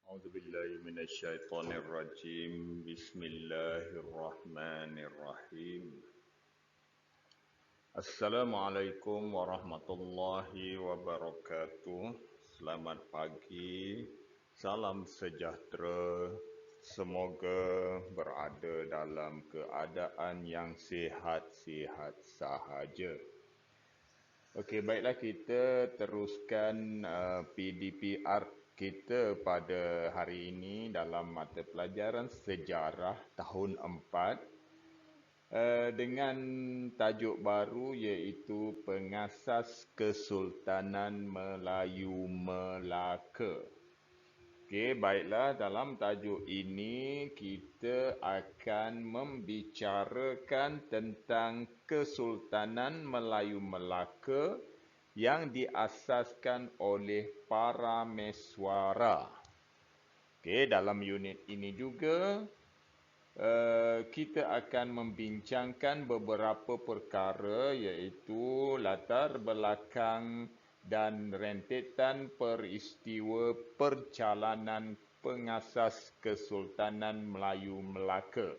أعوذ بالله من الشيطان الرجيم بسم الله الرحمن الرحيم Assalamualaikum warahmatullahi wabarakatuh. Selamat pagi, salam sejahtera. Semoga berada dalam keadaan yang sihat-sihat sahaja. Okey, baiklah kita teruskan PDPR kita pada hari ini dalam mata pelajaran sejarah tahun 4 dengan tajuk baru iaitu Pengasas Kesultanan Melayu Melaka. Okey, baiklah dalam tajuk ini kita akan membicarakan tentang Kesultanan Melayu Melaka yang diasaskan oleh para Meswara. Okey, dalam unit ini juga kita akan membincangkan beberapa perkara iaitu latar belakang dan rentetan peristiwa perjalanan pengasas Kesultanan Melayu Melaka.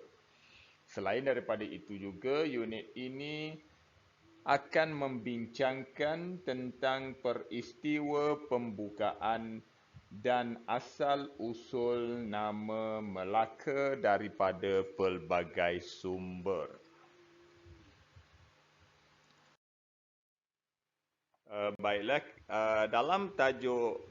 Selain daripada itu juga, unit ini akan membincangkan tentang peristiwa pembukaan dan asal-usul nama Melaka daripada pelbagai sumber. Baiklah, dalam tajuk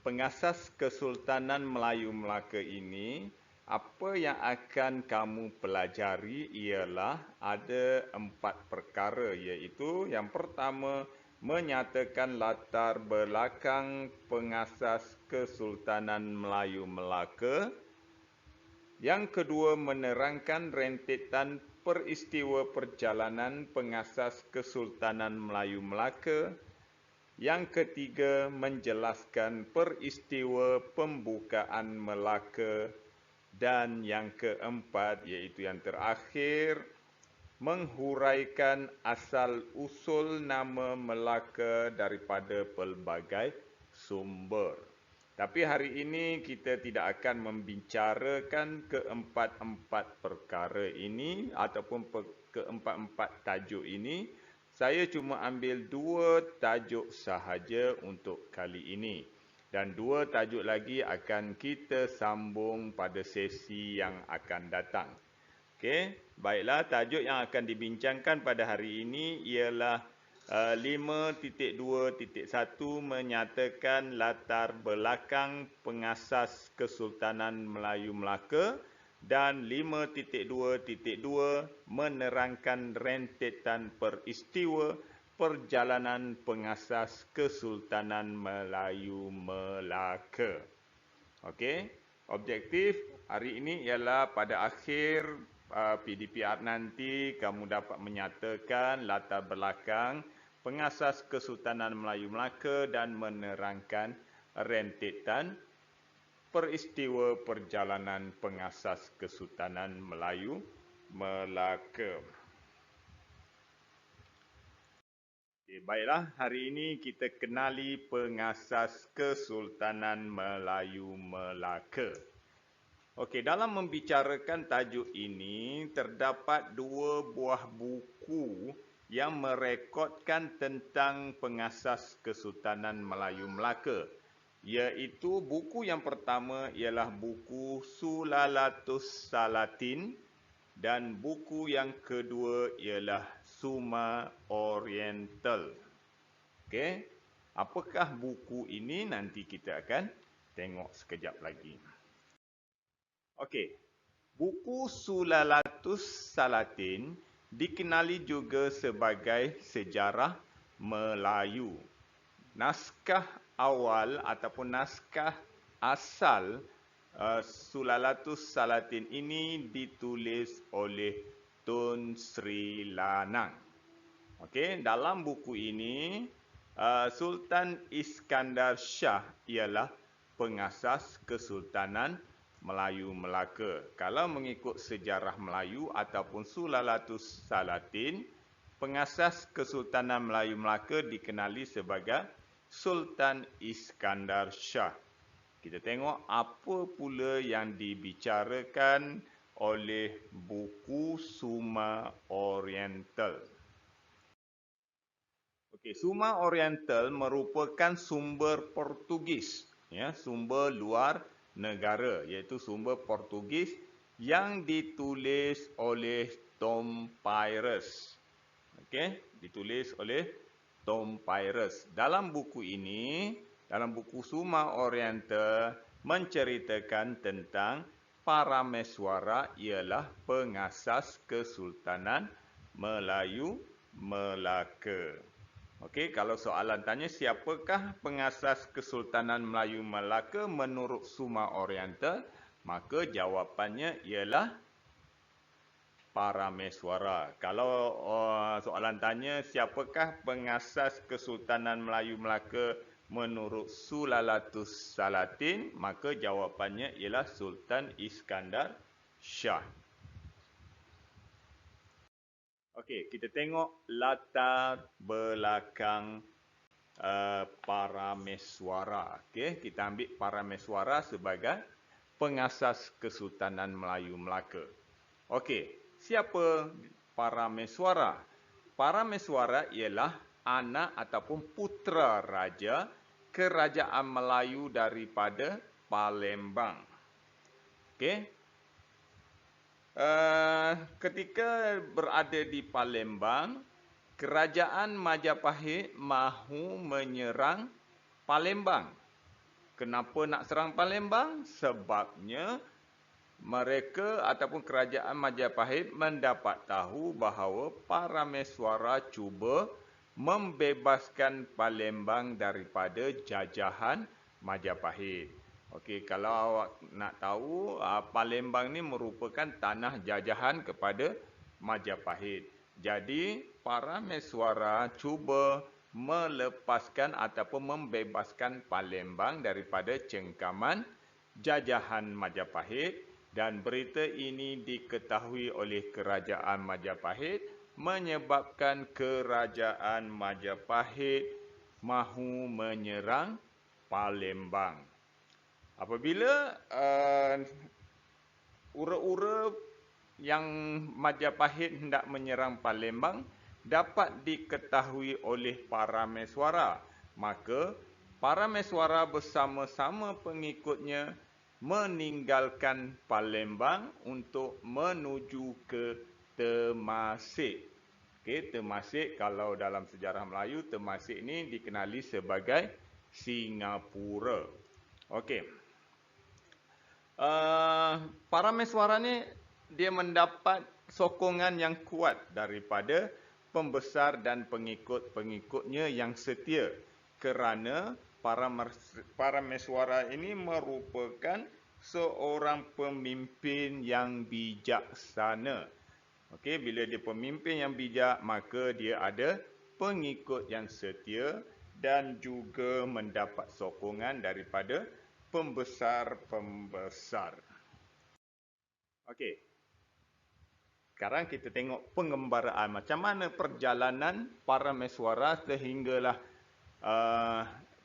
Pengasas Kesultanan Melayu Melaka ini, apa yang akan kamu pelajari ialah ada 4 perkara, iaitu yang pertama, menyatakan latar belakang pengasas Kesultanan Melayu Melaka. Yang kedua, menerangkan rentetan peristiwa perjalanan pengasas Kesultanan Melayu Melaka. Yang ketiga, menjelaskan peristiwa pembukaan Melaka. Dan yang keempat, iaitu yang terakhir, menghuraikan asal-usul nama Melaka daripada pelbagai sumber. Tapi hari ini kita tidak akan membicarakan keempat-empat perkara ini ataupun keempat-empat tajuk ini. Saya cuma ambil 2 tajuk sahaja untuk kali ini. Dan 2 tajuk lagi akan kita sambung pada sesi yang akan datang. Okey, baiklah, tajuk yang akan dibincangkan pada hari ini ialah 5.2.1 menyatakan latar belakang pengasas Kesultanan Melayu Melaka dan 5.2.2 menerangkan rentetan peristiwa perjalanan pengasas Kesultanan Melayu Melaka. Okey, objektif hari ini ialah pada akhir PDPR nanti kamu dapat menyatakan latar belakang pengasas Kesultanan Melayu Melaka dan menerangkan rentetan peristiwa perjalanan pengasas Kesultanan Melayu Melaka. Okay, baiklah, hari ini kita kenali pengasas Kesultanan Melayu Melaka. Okey, dalam membicarakan tajuk ini, terdapat 2 buah buku yang merekodkan tentang pengasas Kesultanan Melayu Melaka. Iaitu buku yang pertama ialah buku Sulalatus Salatin dan buku yang kedua ialah Suma Oriental. Okey, apakah buku ini nanti kita akan tengok sekejap lagi. Okey, buku Sulalatus Salatin dikenali juga sebagai sejarah Melayu. Naskah awal ataupun naskah asal Sulalatus Salatin ini ditulis oleh Tun Sri Lanang. Okey, dalam buku ini Sultan Iskandar Shah ialah pengasas Kesultanan Melayu Melaka. Kalau mengikut sejarah Melayu ataupun Sulalatus Salatin, pengasas Kesultanan Melayu Melaka dikenali sebagai Sultan Iskandar Shah. Kita tengok apa pula yang dibicarakan oleh buku Suma Oriental. Okey, Suma Oriental merupakan sumber Portugis, ya, sumber luar negara, iaitu sumber Portugis yang ditulis oleh Tom Pires. Okey, ditulis oleh Tom Pires. Dalam buku ini, dalam buku Suma Oriental menceritakan tentang Parameswara ialah pengasas Kesultanan Melayu Melaka. Okey, kalau soalan tanya siapakah pengasas Kesultanan Melayu Melaka menurut Suma Oriental, maka jawapannya ialah Parameswara. Kalau soalan tanya siapakah pengasas Kesultanan Melayu Melaka menurut Sulalatus Salatin, maka jawapannya ialah Sultan Iskandar Shah. Okey, kita tengok latar belakang Parameswara. Okey, kita ambil Parameswara sebagai pengasas Kesultanan Melayu Melaka. Okey, siapa Parameswara? Parameswara ialah anak ataupun putera raja Kerajaan Melayu daripada Palembang. Okey. Ketika berada di Palembang, Kerajaan Majapahit mahu menyerang Palembang. Kenapa nak serang Palembang? Sebabnya mereka ataupun Kerajaan Majapahit mendapat tahu bahawa Parameswara cuba membebaskan Palembang daripada jajahan Majapahit. Okey, kalau awak nak tahu, Palembang ni merupakan tanah jajahan kepada Majapahit. Jadi, Parameswara cuba melepaskan ataupun membebaskan Palembang daripada cengkaman jajahan Majapahit, dan berita ini diketahui oleh Kerajaan Majapahit menyebabkan Kerajaan Majapahit mahu menyerang Palembang. Apabila ura-ura yang Majapahit hendak menyerang Palembang dapat diketahui oleh Parameswara, maka Parameswara bersama-sama pengikutnya meninggalkan Palembang untuk menuju ke Temasek. Okey, Temasek kalau dalam sejarah Melayu, Temasek ini dikenali sebagai Singapura. Okey. Parameswara ni dia mendapat sokongan yang kuat daripada pembesar dan pengikut-pengikutnya yang setia, kerana Parameswara ini merupakan seorang pemimpin yang bijaksana. Okey, bila dia pemimpin yang bijak, maka dia ada pengikut yang setia dan juga mendapat sokongan daripada pembesar-pembesar. Okey. Sekarang kita tengok pengembaraan macam mana perjalanan Parameswara sehinggalah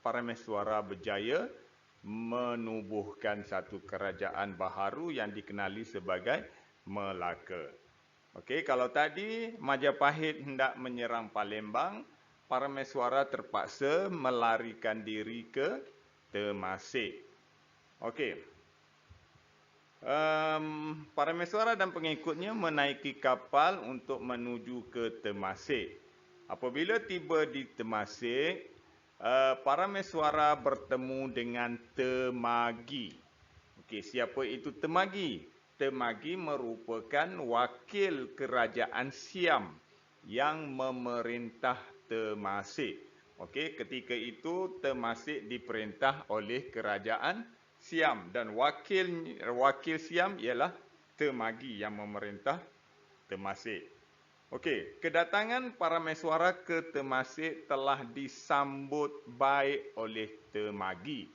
Parameswara berjaya menubuhkan satu kerajaan baharu yang dikenali sebagai Melaka. Okey, kalau tadi Majapahit hendak menyerang Palembang, Parameswara terpaksa melarikan diri ke Temasek. Okey. Parameswara dan pengikutnya menaiki kapal untuk menuju ke Temasek. Apabila tiba di Temasek, Parameswara bertemu dengan Temagi. Okey, siapa itu Temagi? Temagi merupakan wakil kerajaan Siam yang memerintah Temasek. Okey, ketika itu Temasek diperintah oleh kerajaan Siam dan wakil Siam ialah Temagi yang memerintah Temasek. Okey, kedatangan Parameswara ke Temasek telah disambut baik oleh Temagi,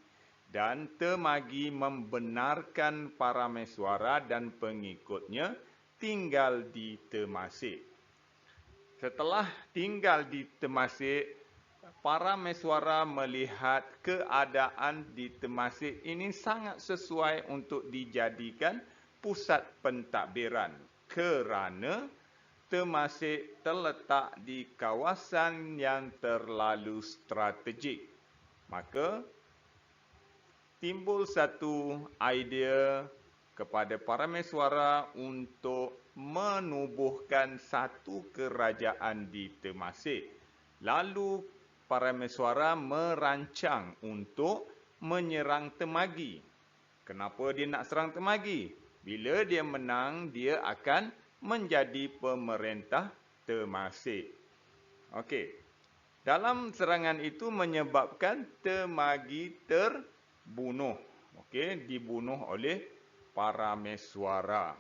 dan Temagi membenarkan Parameswara dan pengikutnya tinggal di Temasek. Setelah tinggal di Temasek, para mesuara melihat keadaan di Temasek ini sangat sesuai untuk dijadikan pusat pentadbiran kerana Temasek terletak di kawasan yang terlalu strategik. Maka timbul satu idea kepada para mesuara untuk menubuhkan satu kerajaan di Temasek. Lalu para mesuara merancang untuk menyerang Temagi. Kenapa dia nak serang Temagi? Bila dia menang, dia akan menjadi pemerintah Temasek. Okey. Dalam serangan itu menyebabkan Temagi terbunuh. Okey, dibunuh oleh para mesuara.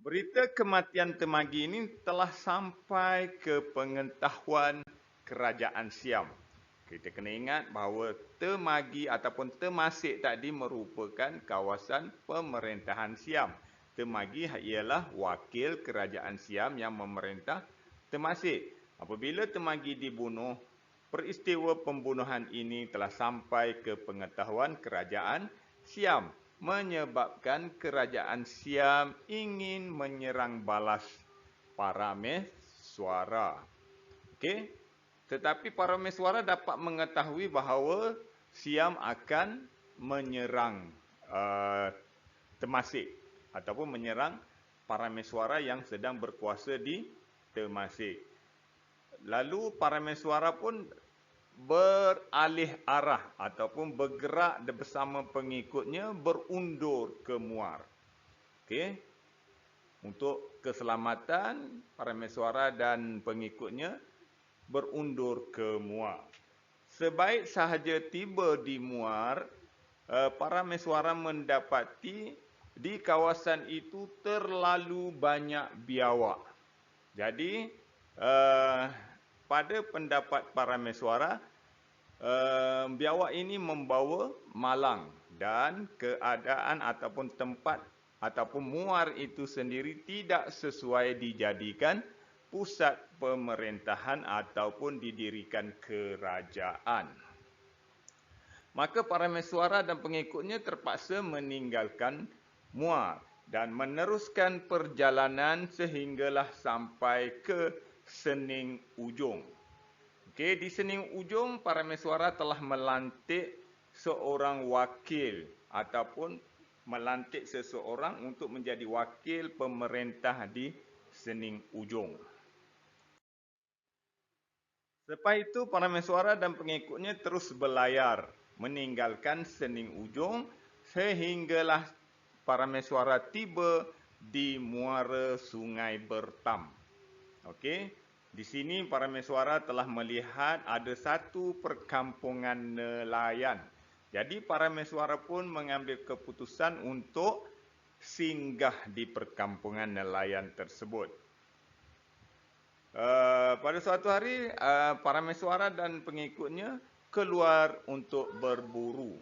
Berita kematian Temagi ini telah sampai ke pengetahuan kerajaan Siam. Kita kena ingat bahawa Temagi ataupun Temasek tadi merupakan kawasan pemerintahan Siam. Temagi ialah wakil kerajaan Siam yang memerintah Temasek. Apabila Temagi dibunuh, peristiwa pembunuhan ini telah sampai ke pengetahuan kerajaan Siam, menyebabkan kerajaan Siam ingin menyerang balas para mesuara. Okey, tetapi para mesuara dapat mengetahui bahawa Siam akan menyerang Temasek ataupun menyerang para mesuara yang sedang berkuasa di Temasek. Lalu para mesuara pun beralih arah ataupun bergerak bersama pengikutnya berundur ke Muar. Okey. Untuk keselamatan para mesuara dan pengikutnya berundur ke Muar. Sebaik sahaja tiba di Muar, para mesuara mendapati di kawasan itu terlalu banyak biawak. Jadi, pada pendapat para mesuara, biawak ini membawa malang dan keadaan ataupun tempat ataupun Muar itu sendiri tidak sesuai dijadikan pusat pemerintahan ataupun didirikan kerajaan. Maka para mesuara dan pengikutnya terpaksa meninggalkan Muar dan meneruskan perjalanan sehinggalah sampai ke Sening Ujung. Okey, di Sening Ujung para mesuara telah melantik seorang wakil ataupun melantik seseorang untuk menjadi wakil pemerintah di Sening Ujung. Selepas itu para mesuara dan pengikutnya terus berlayar meninggalkan Sening Ujung sehinggalah para mesuara tiba di muara Sungai Bertam. Okey, di sini para mesuara telah melihat ada satu perkampungan nelayan. Jadi para mesuara pun mengambil keputusan untuk singgah di perkampungan nelayan tersebut. Pada suatu hari, para mesuara dan pengikutnya keluar untuk berburu.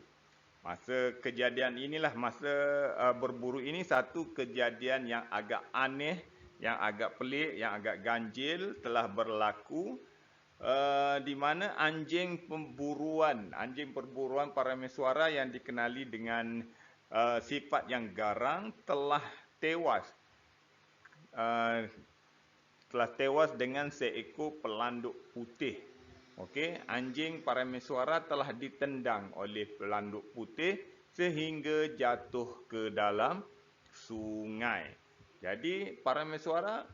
Masa kejadian inilah, masa berburu ini satu kejadian yang agak aneh, yang agak pelik, yang agak ganjil telah berlaku, di mana anjing perburuan para mesuara yang dikenali dengan sifat yang garang telah tewas. Telah tewas dengan seekor pelanduk putih. Okey, anjing para mesuara telah ditendang oleh pelanduk putih sehingga jatuh ke dalam sungai. Jadi para mesuara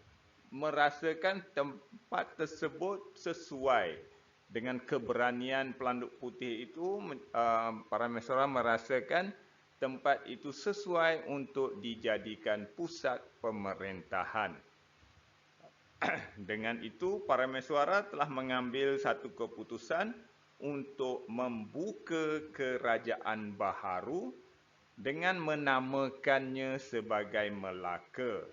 merasakan tempat tersebut sesuai dengan keberanian pelanduk putih itu. Para mesuara merasakan tempat itu sesuai untuk dijadikan pusat pemerintahan. Dengan itu, para mesuara telah mengambil satu keputusan untuk membuka kerajaan baharu dengan menamakannya sebagai Melaka,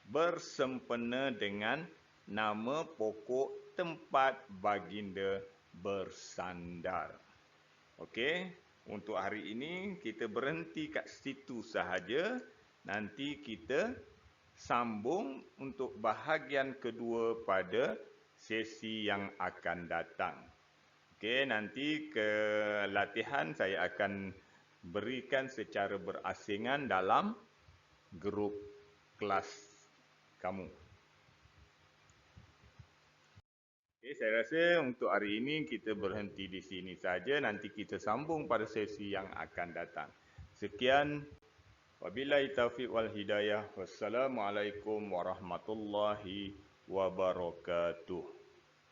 bersempena dengan nama pokok tempat baginda bersandar. Okey, untuk hari ini kita berhenti kat situ sahaja. Nanti kita sambung untuk bahagian kedua pada sesi yang akan datang. Okey, nanti ke latihan saya akan berikan secara berasingan dalam grup kelas kamu. Okey, saya rasa untuk hari ini kita berhenti di sini saja. Nanti kita sambung pada sesi yang akan datang. Sekian. Wabillahi taufiq wal hidayah. Wassalamualaikum warahmatullahi wabarakatuh.